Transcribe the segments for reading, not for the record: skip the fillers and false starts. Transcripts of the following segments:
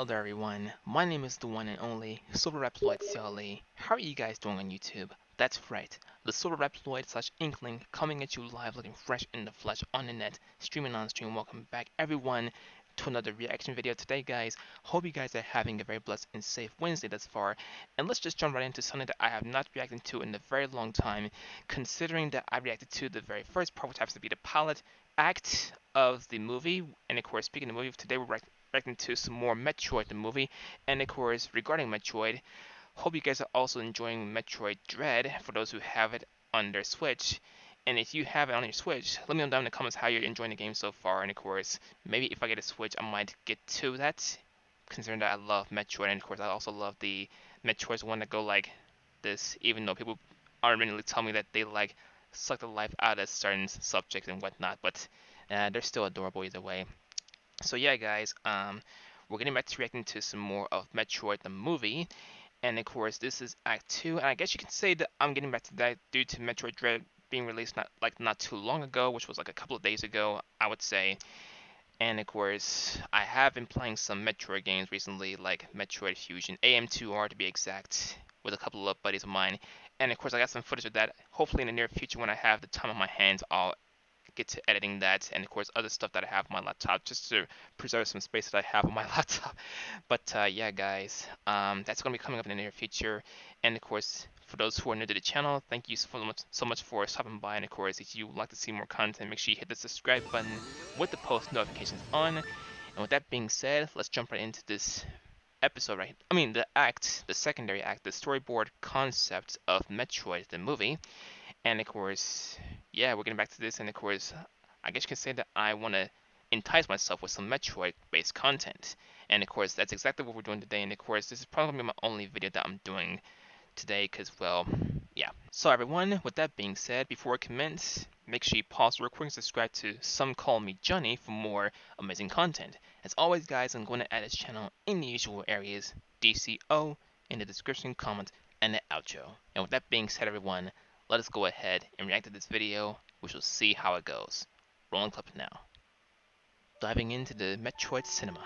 there everyone, my name is the one and only Silverreploid CLE. How are you guys doing on YouTube? That's right, the Silverreploid slash Inkling coming at you live looking fresh in the flesh on the net, streaming on stream. Welcome back everyone to another reaction video today guys. Hope you guys are having a very blessed and safe Wednesday thus far. And let's just jump right into something that I have not reacted to in a very long time, considering that I reacted to the very first part, which happens to be the pilot act of the movie. And of course, speaking of the movie, today we're reacting to some more Metroid the movie. And of course, regarding Metroid, hope you guys are also enjoying Metroid Dread for those who have it on their Switch. And if you have it on your Switch, let me know down in the comments how you're enjoying the game so far. And of course, maybe if I get a Switch, I might get to that, considering that I love Metroid. And of course, I also love the Metroids one that go like this, even though people aren't really telling me that they like suck the life out of certain subjects and whatnot. But they're still adorable either way. So yeah, guys, we're getting back to reacting to some more of Metroid the movie, and of course this is Act 2, and I guess you can say that I'm getting back to that due to Metroid Dread being released not too long ago, which was like a couple of days ago, I would say. And of course, I have been playing some Metroid games recently, like Metroid Fusion, AM2R to be exact, with a couple of buddies of mine. And of course, I got some footage of that. Hopefully in the near future, when I have the time on my hands, I'll get to editing that, and of course other stuff that I have on my laptop, just to preserve some space that I have on my laptop. But yeah guys, that's going to be coming up in the near future. And of course, for those who are new to the channel, thank you so much for stopping by. And of course, if you would like to see more content, make sure you hit the subscribe button with the post notifications on. And with that being said, let's jump right into this episode, right? I mean the secondary act, the storyboard concept of Metroid the movie. And of course, yeah, we're getting back to this. And of course, I guess you can say that I want to entice myself with some Metroid-based content. And of course, that's exactly what we're doing today. And of course, this is probably my only video that I'm doing today because, well, yeah. So everyone, with that being said, before I commence, make sure you pause the recording and subscribe to Some Call Me Johnny for more amazing content. As always, guys, I'm going to add this channel in the usual areas, DCO, in the description, comments, and the outro. And with that being said, everyone, let us go ahead and react to this video. We shall see how it goes. Rolling clip now. Diving into the Metroid cinema.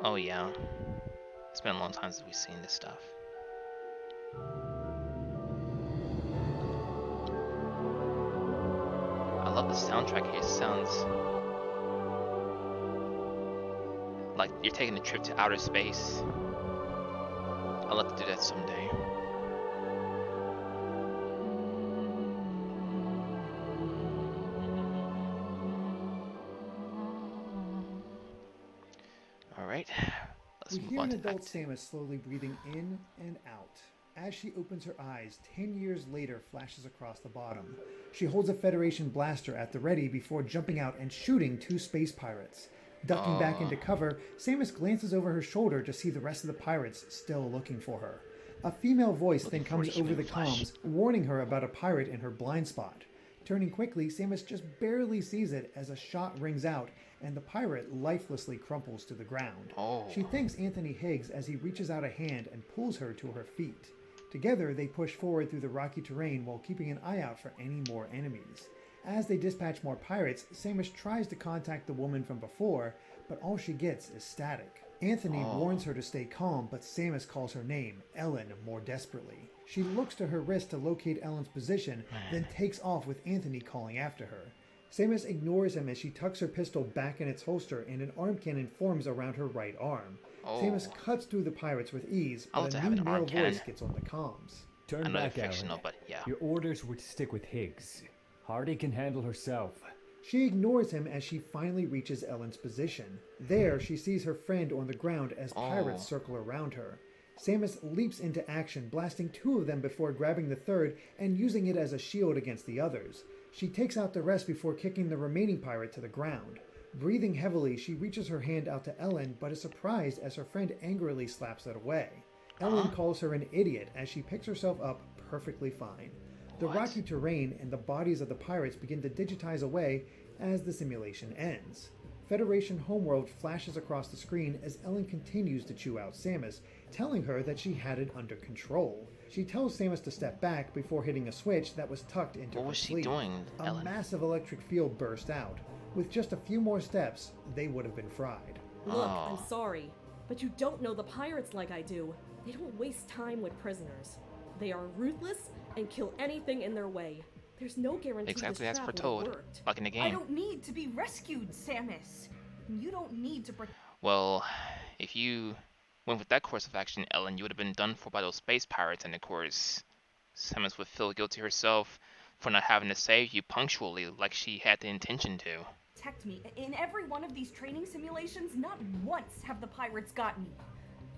Oh yeah, it's been a long time since we've seen this stuff. I love the soundtrack here. It sounds like you're taking a trip to outer space. I'd love to do that someday. Alright, let's move on to adult that. Samus slowly breathing in and out. As she opens her eyes, 10 years later flashes across the bottom. She holds a Federation blaster at the ready before jumping out and shooting two space pirates. Ducking back into cover, Samus glances over her shoulder to see the rest of the pirates still looking for her. A female voice then comes over the comms, warning her about a pirate in her blind spot. Turning quickly, Samus just barely sees it as a shot rings out and the pirate lifelessly crumples to the ground. She thanks Anthony Higgs as he reaches out a hand and pulls her to her feet. Together, they push forward through the rocky terrain while keeping an eye out for any more enemies. As they dispatch more pirates, Samus tries to contact the woman from before, but all she gets is static. Anthony warns her to stay calm, but Samus calls her name, Ellen, more desperately. She looks to her wrist to locate Ellen's position, then takes off with Anthony calling after her. Samus ignores him as she tucks her pistol back in its holster and an arm cannon forms around her right arm. Samus cuts through the pirates with ease, but a new male voice gets on the comms. Turn back, Ellen. But yeah. Your orders were to stick with Higgs. Hardy can handle herself. She ignores him as she finally reaches Ellen's position. There, she sees her friend on the ground as pirates circle around her. Samus leaps into action, blasting two of them before grabbing the third and using it as a shield against the others. She takes out the rest before kicking the remaining pirate to the ground. Breathing heavily, she reaches her hand out to Ellen, but is surprised as her friend angrily slaps it away. Ellen calls her an idiot as she picks herself up perfectly fine. The rocky terrain and the bodies of the pirates begin to digitize away as the simulation ends. Federation homeworld flashes across the screen as Ellen continues to chew out Samus, telling her that she had it under control. She tells Samus to step back before hitting a switch that was tucked into What her was she sleeve. doing, A Ellen? massive electric field burst out. With just a few more steps, they would have been fried. Look, Oh. I'm sorry, but you don't know the pirates like I do. They don't waste time with prisoners. They are ruthless and kill anything in their way. There's no guarantee Exactly this as trap would have foretold, worked. like in the I game. don't need to be rescued, Samus. You don't need to Well, if you went with that course of action, Ellen, you would have been done for by those space pirates, and of course, Samus would feel guilty herself for not having to save you punctually like she had the intention to. protect me. In every one of these training simulations, not once have the pirates got me.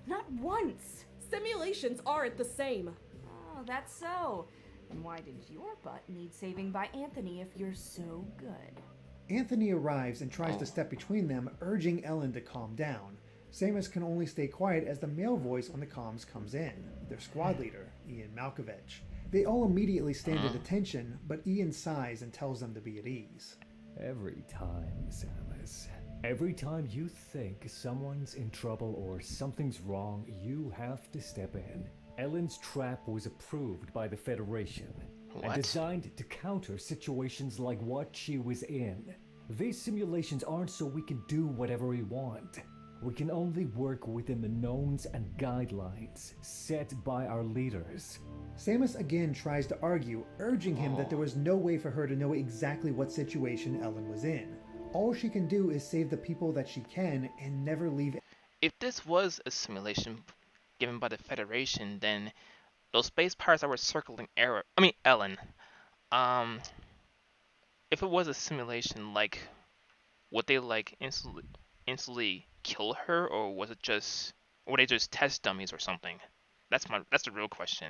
Not once. Simulations aren't the same. Oh, that's so. And why did your butt need saving by Anthony if you're so good? Anthony arrives and tries Oh. to step between them, urging Ellen to calm down. Samus can only stay quiet as the male voice on the comms comes in, their squad leader, Ian Malkovich. They all immediately stand at attention, but Ian sighs and tells them to be at ease. Every time, Samus. Every time you think someone's in trouble or something's wrong, you have to step in. Ellen's trap was approved by the Federation and What? designed to counter situations like what she was in. These simulations aren't so we can do whatever we want. We can only work within the knowns and guidelines set by our leaders. Samus again tries to argue, urging him that there was no way for her to know exactly what situation Ellen was in. All she can do is save the people that she can and never leave. If this was a simulation given by the Federation, then those space pirates that were circling Ellen, if it was a simulation, like, would they like instantly kill her, or was it just, or were they just test dummies or something? That's the real question.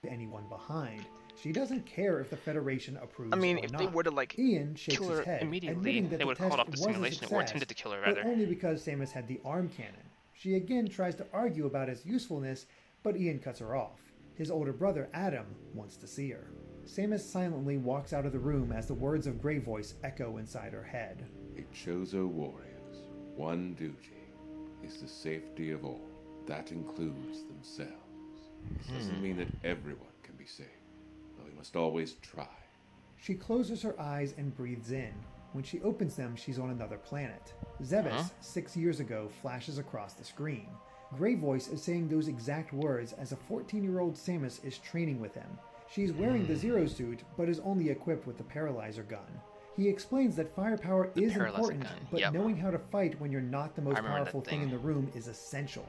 Anyone behind. She doesn't care if the Federation approves I mean, or if not. they were to like Ian shakes kill his her head, immediately, admitting that they the would test call off the was a simulation, or success, attempted to kill her but rather. only because Samus had the arm cannon. She again tries to argue about its usefulness, but Ian cuts her off. His older brother, Adam, wants to see her. Samus silently walks out of the room as the words of Grey Voice echo inside her head. A Chozo warriors, one duty is the safety of all. That includes themselves. This doesn't mean that everyone can be saved, but we must always try. She closes her eyes and breathes in. When she opens them, she's on another planet. Zebes, 6 years ago, flashes across the screen. Grey Voice is saying those exact words as a 14-year-old Samus is training with him. She's wearing the Zero suit, but is only equipped with the Paralyzer gun. He explains that firepower is Paralyzer important, gun, but yep. knowing how to fight when you're not the most I remember that powerful thing in thing. the room is essential.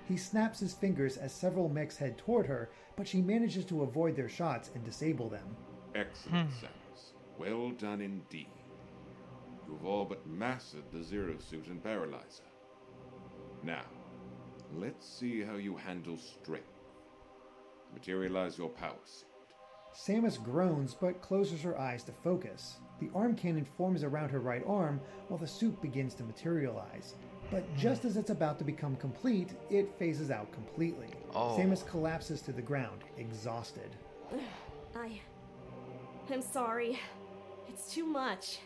He snaps his fingers as several mechs head toward her, but she manages to avoid their shots and disable them. Excellent, Samus. Well done indeed. You've all but mastered the Zero Suit and Paralyzer. Now, let's see how you handle strength. Materialize your power suit. Samus groans but closes her eyes to focus. The arm cannon forms around her right arm while the suit begins to materialize. But just as it's about to become complete, it phases out completely. Oh. Samus collapses to the ground, exhausted. I'm sorry. It's too much.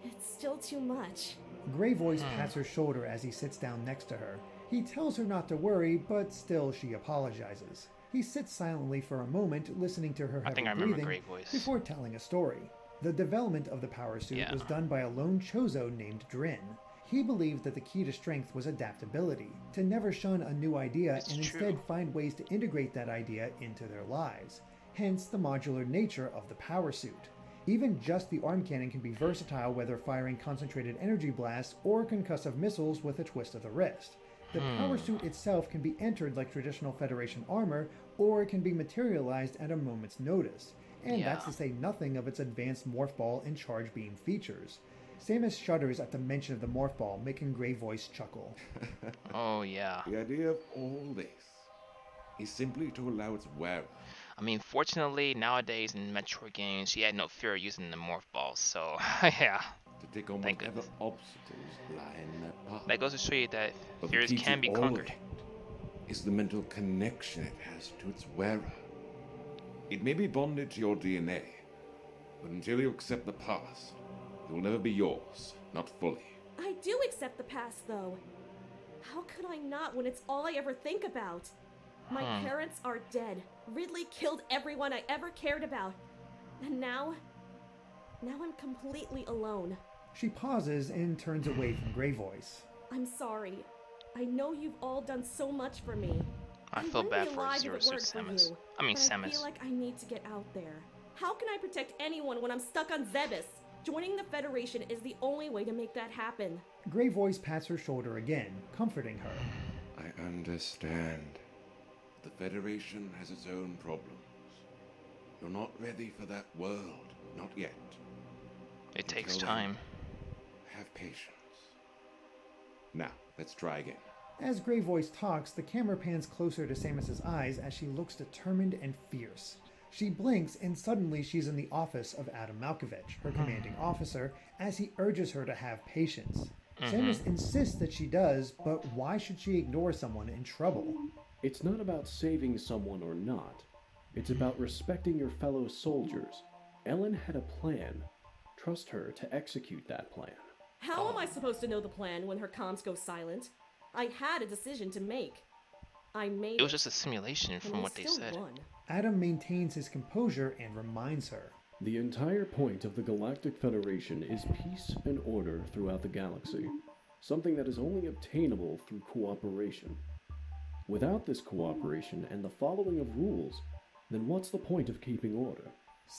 It's still too much. Grey Voice pats her shoulder as he sits down next to her. He tells her not to worry, but still she apologizes. He sits silently for a moment, listening to her I heavy think I remember breathing Grey Voice. before telling a story. The development of the power suit Yeah. was done by a lone Chozo named Drin. He believed that the key to strength was adaptability, to never shun a new idea It's and true. instead find ways to integrate that idea into their lives. Hence the modular nature of the power suit. Even just the arm cannon can be versatile, whether firing concentrated energy blasts or concussive missiles with a twist of the wrist. The power suit itself can be entered like traditional Federation armor, or it can be materialized at a moment's notice. And that's Yeah. to say nothing of its advanced morph ball and charge beam features. Samus shudders at the mention of the morph ball, making Grey Voice chuckle. Oh yeah. The idea of all this is simply to allow its wearer. I mean, fortunately, nowadays in Metroid games, she had no fear of using the morph balls, so yeah. To take on Thank whatever goodness. obstacles lie in that path. That goes to show you that But the fears key can to be all of conquered. it is the mental connection it has to its wearer. It may be bonded to your DNA, but until you accept the past, it will never be yours, not fully. I do accept the past, though. How could I not when it's all I ever think about? My parents are dead. Ridley killed everyone I ever cared about. And now I'm completely alone. She pauses and turns away from Grey Voice. I'm sorry. I know you've all done so much for me. I feel wouldn't bad be for alive if Zero it Suit weren't for Samus. you, I mean but I Samus. feel like I need to get out there. How can I protect anyone when I'm stuck on Zebes? Joining the Federation is the only way to make that happen. Grey Voice pats her shoulder again, comforting her. I understand. The Federation has its own problems. You're not ready for that world. Not yet. It takes Until then, time. have patience. Now, let's try again. As Grey Voice talks, the camera pans closer to Samus's eyes as she looks determined and fierce. She blinks and suddenly she's in the office of Adam Malkovich, her commanding officer, as he urges her to have patience. Samus insists that she does, but why should she ignore someone in trouble? It's not about saving someone or not. It's about respecting your fellow soldiers. Ellen had a plan. Trust her to execute that plan. How am I supposed to know the plan when her comms go silent? I had a decision to make. I made It was just a simulation and from we what they still said. won. Adam maintains his composure and reminds her. The entire point of the Galactic Federation is peace and order throughout the galaxy, something that is only obtainable through cooperation. Without this cooperation and the following of rules, then what's the point of keeping order?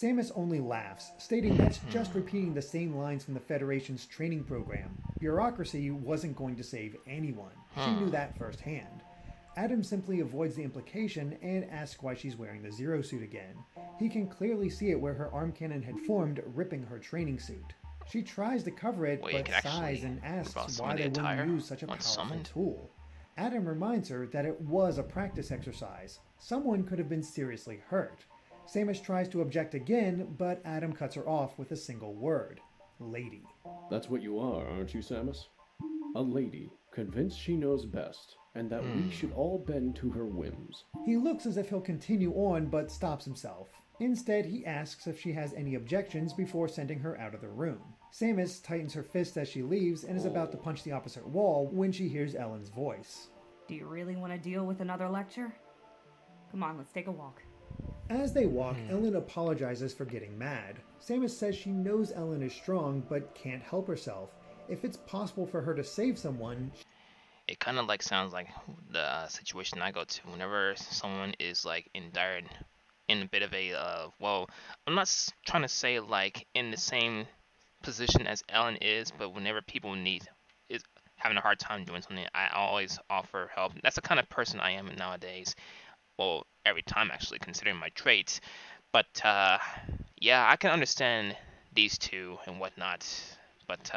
Samus only laughs, stating that's just repeating the same lines from the Federation's training program. Bureaucracy wasn't going to save anyone. She knew that firsthand. Adam simply avoids the implication and asks why she's wearing the Zero suit again. He can clearly see it where her arm cannon had formed, ripping her training suit. She tries to cover it, Wait, it but could sighs actually and rip off asks some why of the they attire wouldn't use such a once powerful summoned. tool. Adam reminds her that it was a practice exercise. Someone could have been seriously hurt. Samus tries to object again, but Adam cuts her off with a single word. Lady. That's what you are, aren't you, Samus? A lady, convinced she knows best, and that we should all bend to her whims. He looks as if he'll continue on, but stops himself. Instead, he asks if she has any objections before sending her out of the room. Samus tightens her fist as she leaves and is about to punch the opposite wall when she hears Ellen's voice. Do you really want to deal with another lecture? Come on, let's take a walk. As they walk, Ellen apologizes for getting mad. Samus says she knows Ellen is strong, but can't help herself. If it's possible for her to save someone, It kind of like sounds like the situation I go to whenever someone is like in a bit of a well, I'm not trying to say like in the same position as Ellen is, but whenever people is having a hard time doing something, I always offer help. That's the kind of person I am nowadays. Well, every time actually, considering my traits. But yeah, I can understand these two and whatnot. But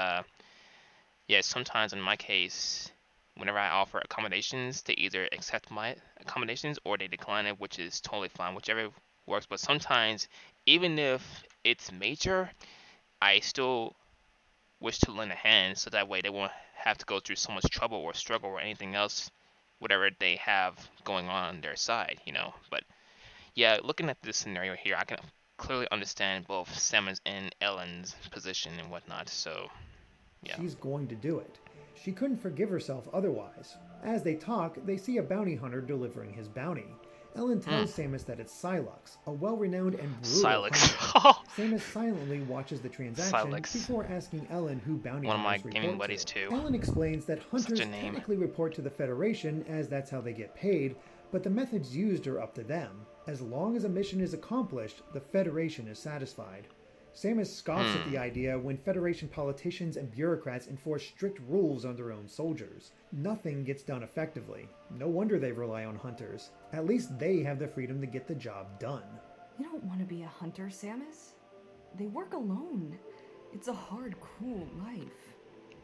yeah, sometimes in my case, whenever I offer accommodations, they either accept my accommodations or they decline it, which is totally fine, whichever works. But sometimes, even if it's major, I still wish to lend a hand so that way they won't have to go through so much trouble or struggle or anything else, whatever they have going on their side, you know. But yeah, looking at this scenario here, I can clearly understand both Samus and Ellen's position and whatnot. So yeah. she's going to do it. She couldn't forgive herself otherwise. As they talk, they see a bounty hunter delivering his bounty. Ellen tells Samus that it's Silux, a well-renowned and brutal Silux. hunter. Samus silently watches the transaction Silux. before asking Ellen who bounty One of my hunters gaming report buddies to. too. Ellen explains that hunters Such a name. technically report to the Federation as that's how they get paid, but the methods used are up to them. As long as a mission is accomplished, the Federation is satisfied. Samus scoffs at the idea when Federation politicians and bureaucrats enforce strict rules on their own soldiers. Nothing gets done effectively. No wonder they rely on hunters. At least they have the freedom to get the job done. You don't want to be a hunter, Samus. They work alone. It's a hard, cruel life.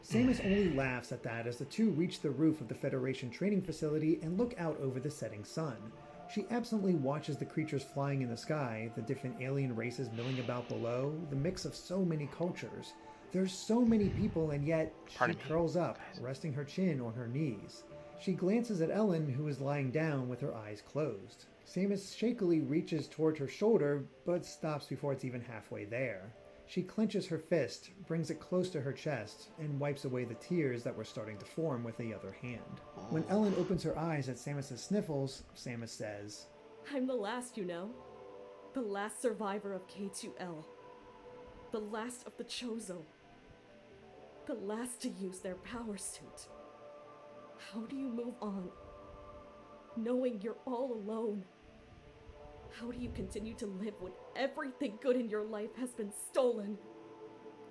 Samus only laughs at that as the two reach the roof of the Federation training facility and look out over the setting sun. She absently watches the creatures flying in the sky, the different alien races milling about below, the mix of so many cultures. There's so many people, and yet she curls up, resting her chin on her knees. She glances at Ellen, who is lying down with her eyes closed. Samus shakily reaches toward her shoulder, but stops before it's even halfway there. She clenches her fist, brings it close to her chest, and wipes away the tears that were starting to form with the other hand. When Ellen opens her eyes at Samus's sniffles, Samus says, I'm the last, you know. The last survivor of K2L. The last of the Chozo. The last to use their power suit. How do you move on, knowing you're all alone? How do you continue to live when everything good in your life has been stolen?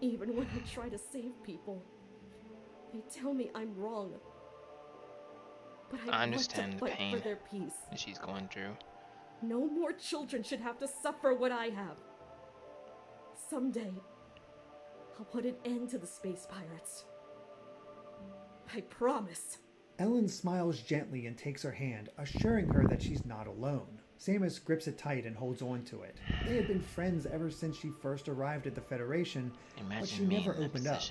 Even when I try to save people, they tell me I'm wrong. But I understand the want to fight pain for their peace. that she's going through. No more children should have to suffer what I have. Someday, I'll put an end to the space pirates. I promise. Ellen smiles gently and takes her hand, assuring her that she's not alone. Samus grips it tight and holds on to it. They had been friends ever since she first arrived at the Federation, but she never opened up.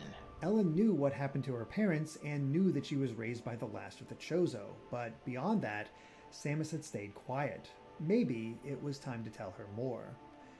Ellen knew what happened to her parents and knew that she was raised by the last of the Chozo, but beyond that, Samus had stayed quiet. Maybe it was time to tell her more.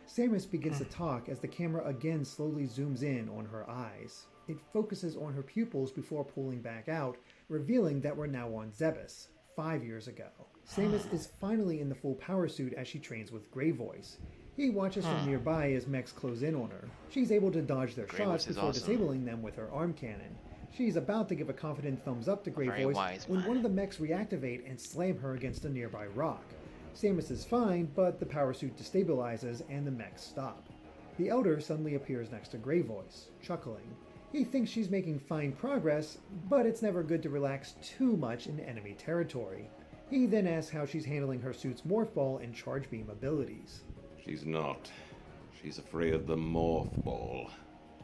Samus begins to talk as the camera again slowly zooms in on her eyes. It focuses on her pupils before pulling back out, revealing that we're now on Zebes, 5 years ago. Samus is finally in the full power suit as she trains with Grey Voice. He watches from nearby as mechs close in on her. She's able to dodge their shots before disabling them with her arm cannon. She's about to give a confident thumbs up to Grey Voice when one of the mechs reactivate and slam her against a nearby rock. Samus is fine, but the power suit destabilizes and the mechs stop. The Elder suddenly appears next to Grey Voice, chuckling. He thinks she's making fine progress, but it's never good to relax too much in enemy territory. He then asks how she's handling her suit's morph ball and charge beam abilities. She's not. She's afraid of the morph ball.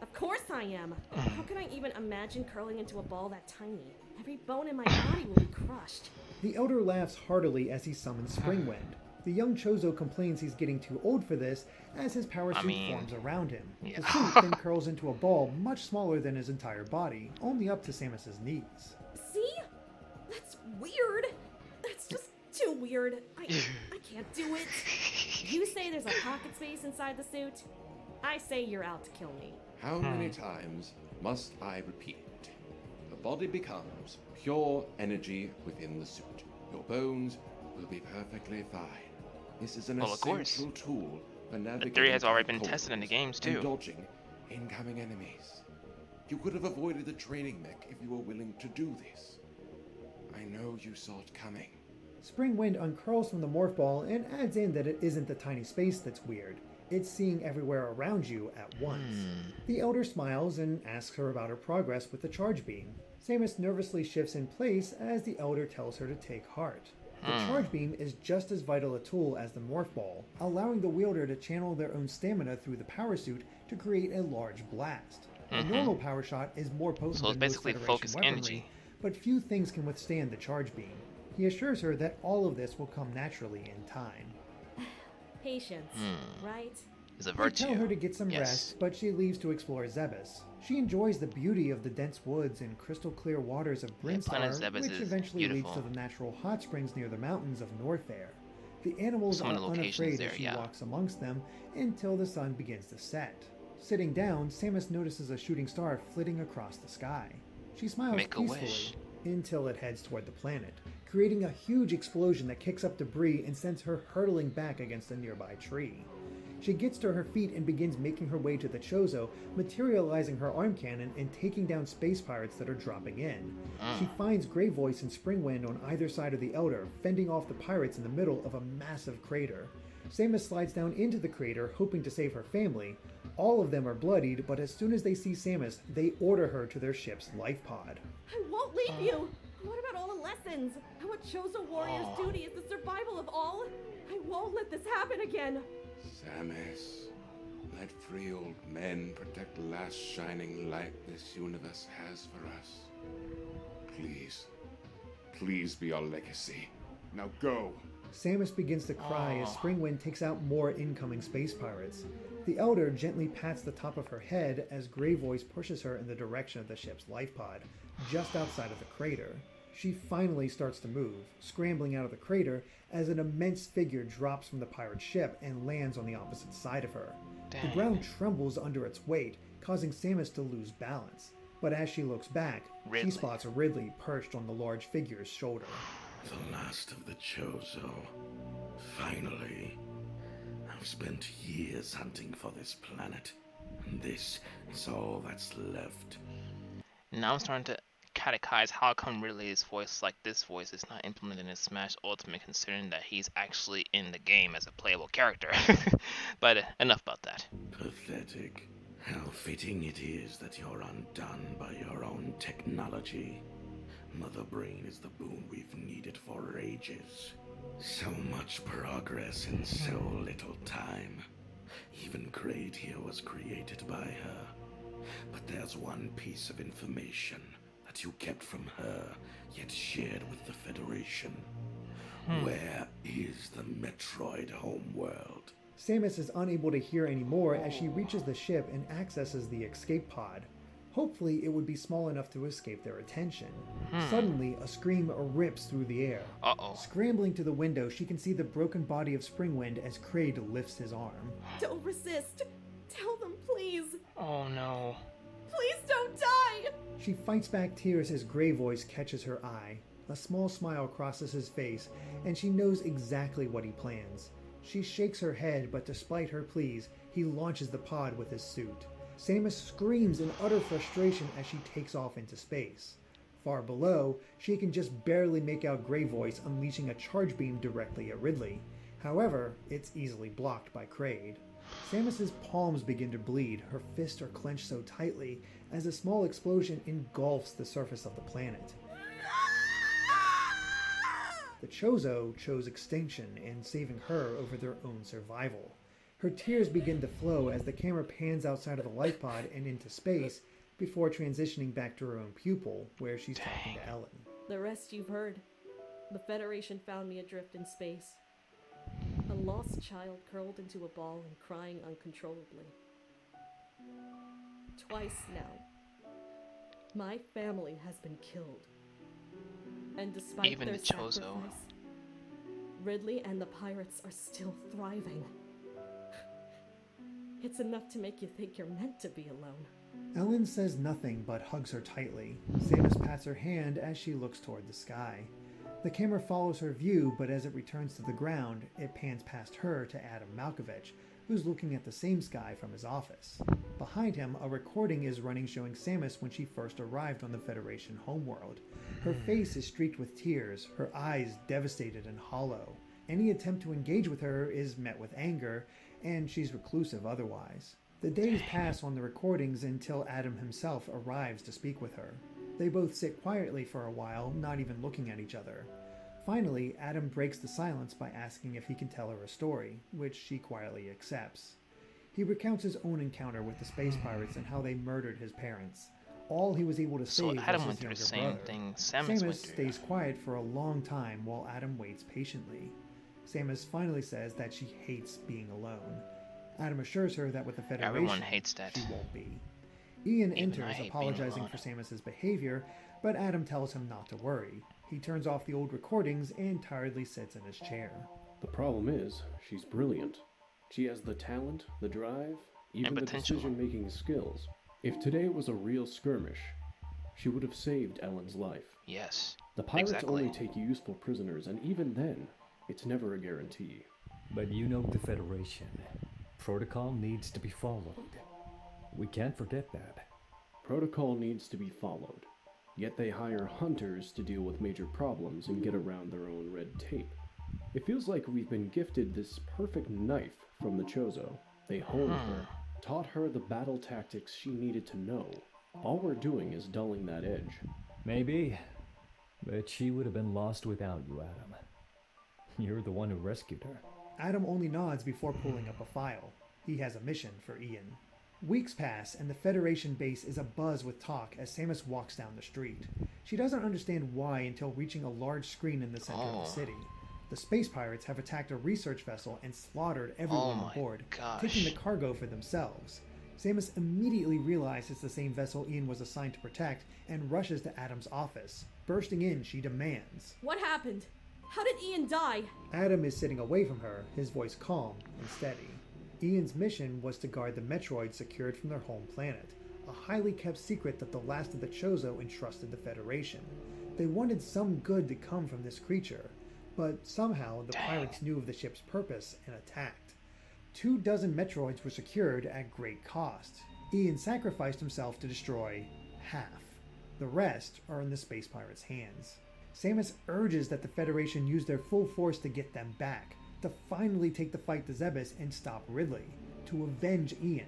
Of course I am. How can I even imagine curling into a ball that tiny? Every bone in my body will be crushed. The Elder laughs heartily as he summons Springwind. The young Chozo complains he's getting too old for this as his power suit forms around him. Yeah. The suit then curls into a ball much smaller than his entire body, only up to Samus's knees. See? That's weird. That's just too weird. I can't do it. You say there's a pocket space inside the suit? I say you're out to kill me. How many times must I repeat? The body becomes pure energy within the suit. Your bones will be perfectly fine. This is an essential tool for navigating. The theory has already been cold tested in the games and too. dodging incoming enemies. You could have avoided the training mech if you were willing to do this. I know you saw it coming. Springwind uncurls from the morph ball and adds in that it isn't the tiny space that's weird. It's seeing everywhere around you at once. The Elder smiles and asks her about her progress with the charge beam. Samus nervously shifts in place as the Elder tells her to take heart. The charge beam is just as vital a tool as the morph ball, allowing the wielder to channel their own stamina through the power suit to create a large blast. A normal power shot is more potent So it's than basically most Federation focused weaponry, energy. but few things can withstand the charge beam. He assures her that all of this will come naturally in time. Patience, right? Is a They virtue. tell her to get some Yes. rest, but she leaves to explore Zebes. She enjoys the beauty of the dense woods and crystal clear waters of Planet Brinstar, Zebes which is eventually leads beautiful. to the natural hot springs near the mountains of Norfair. The animals Some are of the locations unafraid there, as she yeah. walks amongst them until the sun begins to set. Sitting down, Samus notices a shooting star flitting across the sky. She smiles Make a peacefully wish. until it heads toward the planet, creating a huge explosion that kicks up debris and sends her hurtling back against a nearby tree. She gets to her feet and begins making her way to the Chozo, materializing her arm cannon and taking down space pirates that are dropping in. She finds Grey Voice and Springwind on either side of the Elder, fending off the pirates in the middle of a massive crater. Samus slides down into the crater, hoping to save her family. All of them are bloodied, but as soon as they see Samus, they order her to their ship's life pod. I won't leave you! What about all the lessons? How a Chozo warrior's duty is the survival of all? I won't let this happen again! Samus, let free old men protect the last shining light this universe has for us. Please, please be our legacy. Now go. Samus begins to cry as Springwind takes out more incoming space pirates. The Elder gently pats the top of her head as Grey Voice pushes her in the direction of the ship's life pod, just outside of the crater. She finally starts to move, scrambling out of the crater as an immense figure drops from the pirate ship and lands on the opposite side of her. The Dang. ground trembles under its weight, causing Samus to lose balance. But as she looks back, Ridley. she spots Ridley perched on the large figure's shoulder. The last of the Chozo. Finally. I've spent years hunting for this planet, and this is all that's left. Now I'm starting to catechize how come Ridley's voice, like this voice, is not implemented in Smash Ultimate, considering that he's actually in the game as a playable character. But enough about that. Pathetic. How fitting it is that you're undone by your own technology. Mother Brain is the boon we've needed for ages. So much progress in so little time. Even Kraid here was created by her. But there's one piece of information that you kept from her, yet shared with the Federation. Where is the Metroid homeworld? Samus is unable to hear anymore as she reaches the ship and accesses the escape pod. Hopefully, it would be small enough to escape their attention. Suddenly, a scream rips through the air. Uh-oh. Scrambling to the window, she can see the broken body of Springwind as Kraid lifts his arm. Don't resist. Tell them, please. Oh no. Please don't die. She fights back tears as Grey Voice catches her eye. A small smile crosses his face, and she knows exactly what he plans. She shakes her head, but despite her pleas, he launches the pod with his suit. Samus screams in utter frustration as she takes off into space. Far below, she can just barely make out Grey Voice unleashing a charge beam directly at Ridley. However, it's easily blocked by Kraid. Samus's palms begin to bleed, her fists are clenched so tightly as a small explosion engulfs the surface of the planet. The Chozo chose extinction and saving her over their own survival. Her tears begin to flow as the camera pans outside of the life pod and into space before transitioning back to her own pupil, where she's talking to Ellen. The rest you've heard. The Federation found me adrift in space. A lost child curled into a ball and crying uncontrollably. Twice now. My family has been killed. And despite Even their the Chozo. sacrifice, Ridley and the pirates are still thriving. It's enough to make you think you're meant to be alone. Ellen says nothing but hugs her tightly. Samus pats her hand as she looks toward the sky. The camera follows her view, but as it returns to the ground, it pans past her to Adam Malkovich, who's looking at the same sky from his office. Behind him, a recording is running showing Samus when she first arrived on the Federation homeworld. Her face is streaked with tears, her eyes devastated and hollow. Any attempt to engage with her is met with anger, and she's reclusive otherwise. The days pass on the recordings until Adam himself arrives to speak with her. They both sit quietly for a while, not even looking at each other. Finally, Adam breaks the silence by asking if he can tell her a story, which she quietly accepts. He recounts his own encounter with the space pirates and how they murdered his parents. All he was able to So save Adam was went his through the younger same brother. thing Samus went through. Stays quiet for a long time while Adam waits patiently. Samus finally says that she hates being alone. Adam assures her that with the Federation, Everyone hates that. she won't be. Ian Even I enters, hate being apologizing alone. for Samus's behavior, but Adam tells him not to worry. He turns off the old recordings and tiredly sits in his chair. The problem is, she's brilliant. She has the talent, the drive, even the potential. decision-making skills. If today was a real skirmish, she would have saved Ellen's life. Yes. The pirates Exactly. only take useful prisoners, and even then, it's never a guarantee. But you know the Federation. Protocol needs to be followed. We can't forget that. Protocol needs to be followed, yet they hire hunters to deal with major problems and get around their own red tape. It feels like we've been gifted this perfect knife from the Chozo. They honed her, taught her the battle tactics she needed to know. All we're doing is dulling that edge. Maybe, but she would have been lost without you, Adam. You're the one who rescued her. Adam only nods before pulling up a file. He has a mission for Ian. Weeks pass, and the Federation base is abuzz with talk as Samus walks down the street. She doesn't understand why until reaching a large screen in the center of the city. The space pirates have attacked a research vessel and slaughtered everyone on board, taking the cargo for themselves. Samus immediately realizes it's the same vessel Ian was assigned to protect and rushes to Adam's office. Bursting in, she demands. What happened? How did Ian die? Adam is sitting away from her, his voice calm and steady. Ian's mission was to guard the Metroid secured from their home planet, a highly kept secret that the last of the Chozo entrusted the Federation. They wanted some good to come from this creature, but somehow the pirates knew of the ship's purpose and attacked. 24 Metroids were secured at great cost. Ian sacrificed himself to destroy half. The rest are in the space pirates' hands. Samus urges that the Federation use their full force to get them back, to finally take the fight to Zebes and stop Ridley, to avenge Ian.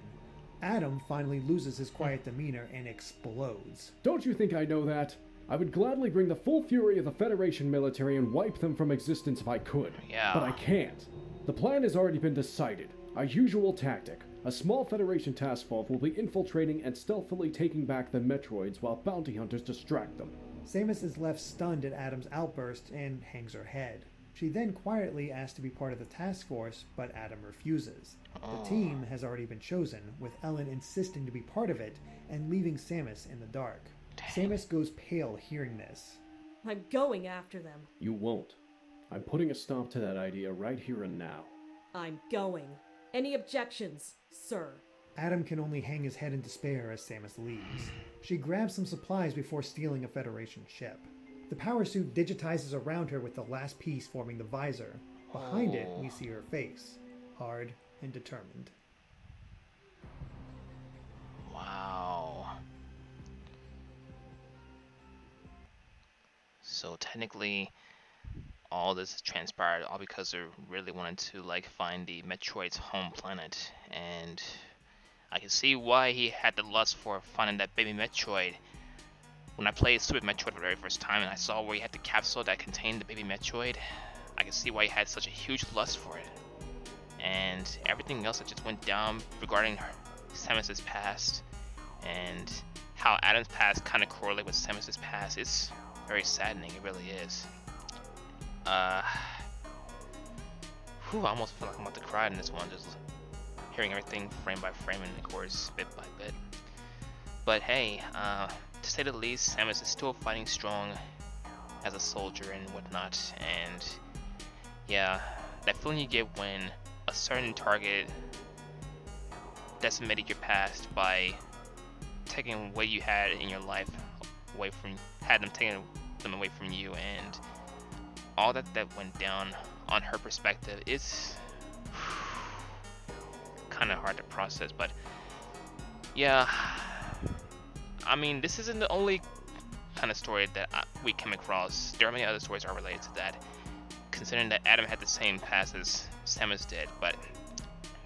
Adam finally loses his quiet demeanor and explodes. Don't you think I know that? I would gladly bring the full fury of the Federation military and wipe them from existence if I could. Yeah. But I can't. The plan has already been decided. Our usual tactic. A small Federation task force will be infiltrating and stealthily taking back the Metroids while bounty hunters distract them. Samus is left stunned at Adam's outburst and hangs her head. She then quietly asks to be part of the task force, but Adam refuses. The team has already been chosen, with Ellen insisting to be part of it and leaving Samus in the dark. Samus goes pale hearing this. I'm going after them. You won't. I'm putting a stop to that idea right here and now. I'm going. Any objections, sir? Adam can only hang his head in despair as Samus leaves. She grabs some supplies before stealing a Federation ship. The power suit digitizes around her with the last piece forming the visor. Behind it, we see her face, hard and determined. Wow. So technically, all this transpired all because they really wanted to find the Metroid's home planet, and I can see why he had the lust for finding that baby Metroid. When I played Super Metroid for the very first time and I saw where he had the capsule that contained the baby Metroid, I can see why he had such a huge lust for it. And everything else that just went down regarding Samus's past and how Adam's past kind of correlate with Samus's past is very saddening. It really is. I almost feel like I'm about to cry in this one, just hearing everything frame by frame and of course bit by bit. But hey, to say the least, Samus is still fighting strong as a soldier and whatnot, and yeah, that feeling you get when a certain target decimated your past by taking what you had in your life away from, taking them away from you, and all that went down on her perspective is kind of hard to process. But yeah, I mean, this isn't the only kind of story that we came across. There are many other stories that are related to that, considering that Adam had the same past as Samus did. But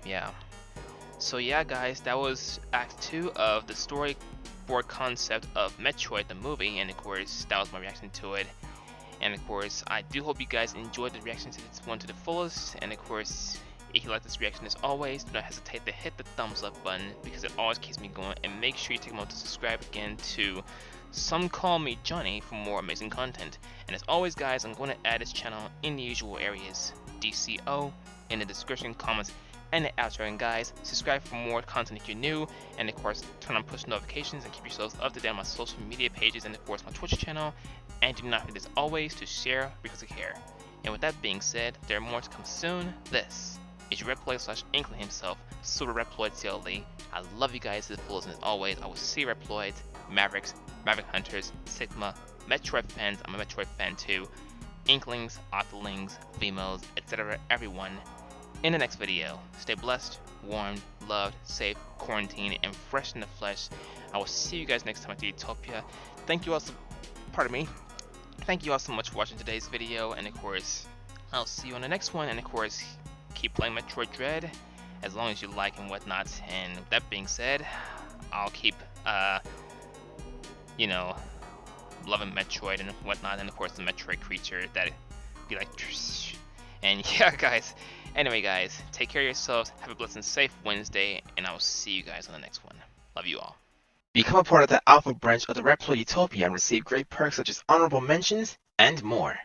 yeah, so yeah guys, that was Act 2 of the storyboard concept of Metroid the movie, and of course that was my reaction to it. And of course, I do hope you guys enjoyed the reaction to this one to the fullest. And of course, if you like this reaction as always, do not hesitate to hit the thumbs up button because it always keeps me going. And make sure you take a moment to subscribe again to Some Call Me Johnny for more amazing content. And as always guys, I'm going to add this channel in the usual areas, DCO, in the description, comments, and the outro. And guys, subscribe for more content if you're new, and of course turn on push notifications and keep yourselves up to date on my social media pages and of course my Twitch channel. And do not forget as always to share because I care. And with that being said, there are more to come soon. This is your Reploid/Inkling himself, Silverreploid CLE. I love you guys to the fullest, and as always, I will see Reploid, Mavericks, Maverick Hunters, Sigma, Metroid fans, I'm a Metroid fan too, Inklings, Octolings, Vimos, etc. everyone, in the next video. Stay blessed, warmed, loved, safe, quarantined, and fresh in the flesh. I will see you guys next time at Utopia. Thank you all Thank you all so much for watching today's video, and of course, I'll see you on the next one, and of course, keep playing Metroid Dread as long as you like and whatnot. And with that being said, I'll keep, loving Metroid and whatnot, and of course the Metroid creature that be like, and yeah guys, anyway guys, take care of yourselves, have a blessed and safe Wednesday, and I will see you guys on the next one. Love you all. Become a part of the Alpha branch of the Reploid Utopia and receive great perks such as honorable mentions and more.